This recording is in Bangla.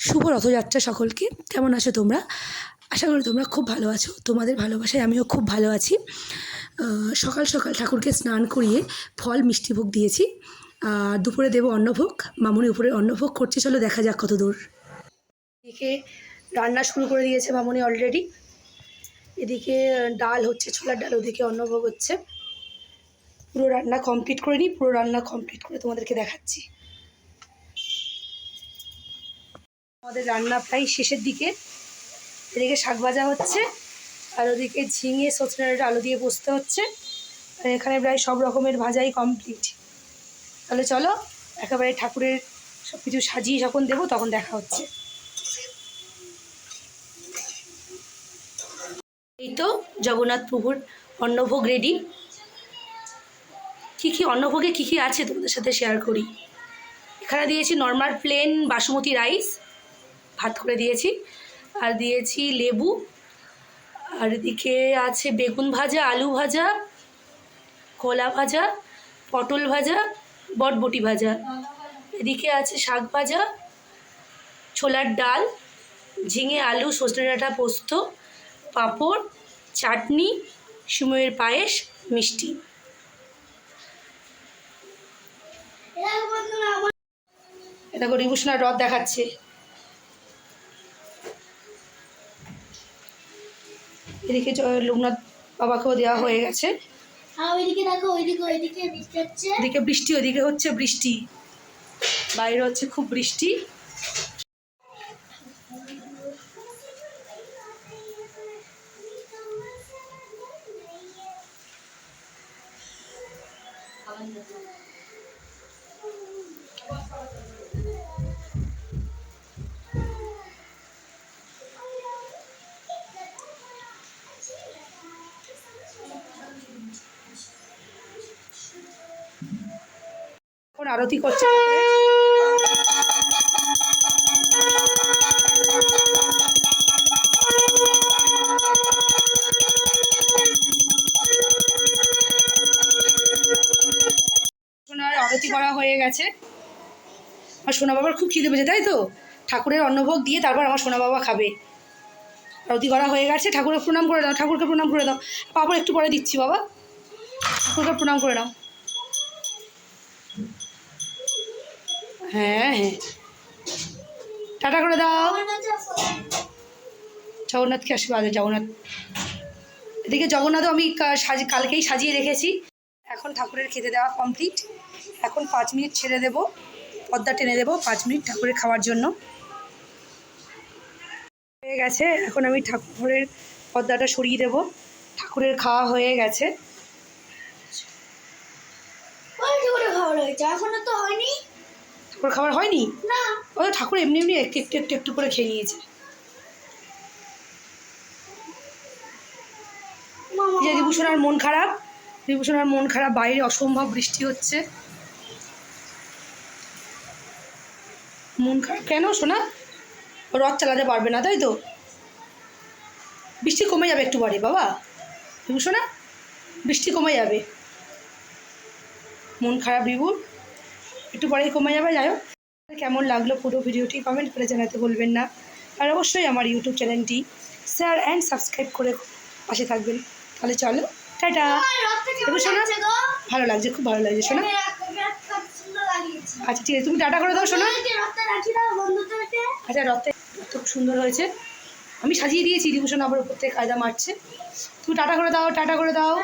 শুভ রথযাত্রা সকলকে। কেমন আছো তোমরা? আশা করি তোমরা খুব ভালো আছো। তোমাদের ভালোবাসায় আমিও খুব ভালো আছি। সকাল সকাল ঠাকুরকে স্নান করিয়ে ফল মিষ্টিভোগ দিয়েছি। দুপুরে দেবো অন্নভোগ। মামুনি উপরে অন্নভোগ করছে, চলো দেখা যাক কত দূর। এদিকে রান্না শুরু করে দিয়েছে মামুনি অলরেডি। এদিকে ডাল হচ্ছে, ছোলার ডাল, ওদিকে অন্নভোগ হচ্ছে। পুরো রান্না কমপ্লিট করে নিই, পুরো রান্না কমপ্লিট করে তোমাদেরকে দেখাচ্ছি। আমাদের রান্না প্রায় শেষের দিকে। এদিকে শাক ভাজা হচ্ছে, আর ওদিকে ঝিঙে সজনে ডাঁটা আলু দিয়ে পোস্ত হচ্ছে। আর এখানে প্রায় সব রকমের ভাজাই কমপ্লিট। তাহলে চলো একেবারে ঠাকুরের সব কিছু সাজিয়ে যখন দেবো তখন দেখা হচ্ছে। এই তো জগন্নাথ প্রভুর অন্নভোগ রেডি। কী অন্নভোগে কী আছে তোমাদের সাথে শেয়ার করি। এখানে দিয়েছি নর্মাল প্লেন বাসমতি রাইস, ভাত করে দিয়েছি, আর দিয়েছি লেবু, আর এদিকে আছে বেগুন ভাজা, আলু ভাজা, কলা ভাজা, পটল ভাজা, বটবটি ভাজা। এদিকে আছে শাক ভাজা, ছোলার ডাল, ঝিঙে আলু সজনে ডাঁটা পোস্ত, পাঁপড়, চাটনি, সিমইয়ের পায়েস, মিষ্টি। এটা করে রিভূষণার রথ দেখাচ্ছে। এদিকে লোকনাথ বাবাকেও দেওয়া হয়ে গেছে। এদিকে বৃষ্টি, ওদিকে হচ্ছে বৃষ্টি, বাইরে হচ্ছে খুব বৃষ্টি। এখন আরতি করছে। সোনার আরতি করা হয়ে গেছে। আর সোনা বাবার খুব খিদে পেয়েছে, তাই তো? ঠাকুরের অন্নভোগ দিয়ে তারপর আমার সোনা বাবা খাবে। আরতি করা হয়ে গেছে। ঠাকুরের প্রণাম করে দাও, ঠাকুরকে প্রণাম করে দাও। পাপড় একটু পরে দিচ্ছি বাবা, ঠাকুরকে প্রণাম করে নাও। হ্যাঁ হ্যাঁ, টাটা করে দাও। জগন্নাথকে আশীর্বাদ, জগন্নাথ। এদিকে জগন্নাথও আমি কালকেই সাজিয়ে রেখেছি। এখন ঠাকুরের খেতে দেওয়া কমপ্লিট। এখন 5 মিনিট ছেড়ে দেবো, পর্দা টেনে দেবো 5 মিনিট ঠাকুরের খাওয়ার জন্য। হয়ে গেছে, এখন আমি ঠাকুরের পর্দাটা সরিয়ে দেবো। ঠাকুরের খাওয়া হয়ে গেছে। ঠাকুর খাবার হয়নি? ও ঠাকুর এমনি এমনি একটু একটু একটু একটু করে খেয়ে নিয়েছে। যে রিভূষণার মন খারাপ, রিভূষণার মন খারাপ, বাইরে অসম্ভব বৃষ্টি হচ্ছে। মন খারাপ কেন সোনা? রথ চালাতে পারবে না তাই তো? বৃষ্টি কমে যাবে একটু পরে বাবা, রিভূষণা, বৃষ্টি কমে যাবে। মন খারাপ রিভুর, একটু পরেই কমে যাবে। যাই হোক, কেমন লাগলো পুরো ভিডিওটি কমেন্ট করে জানাতে ভুলবেন না। আর অবশ্যই আমার ইউটিউব চ্যানেলটি শেয়ার অ্যান্ড সাবস্ক্রাইব করে পাশে থাকবেন। তাহলে চলো টাটা। শোনা ভালো লাগছে, খুব ভালো লাগছে শোনা। আচ্ছা ঠিক আছে, তুমি টাটা করে দাও শোনা। আচ্ছা, রথটা খুব সুন্দর হয়েছে, আমি সাজিয়ে দিয়েছি। রিভূষণ আবার উপর থেকে কায়দা মারছে। তুমি টাটা করে দাও, টাটা করে দাও।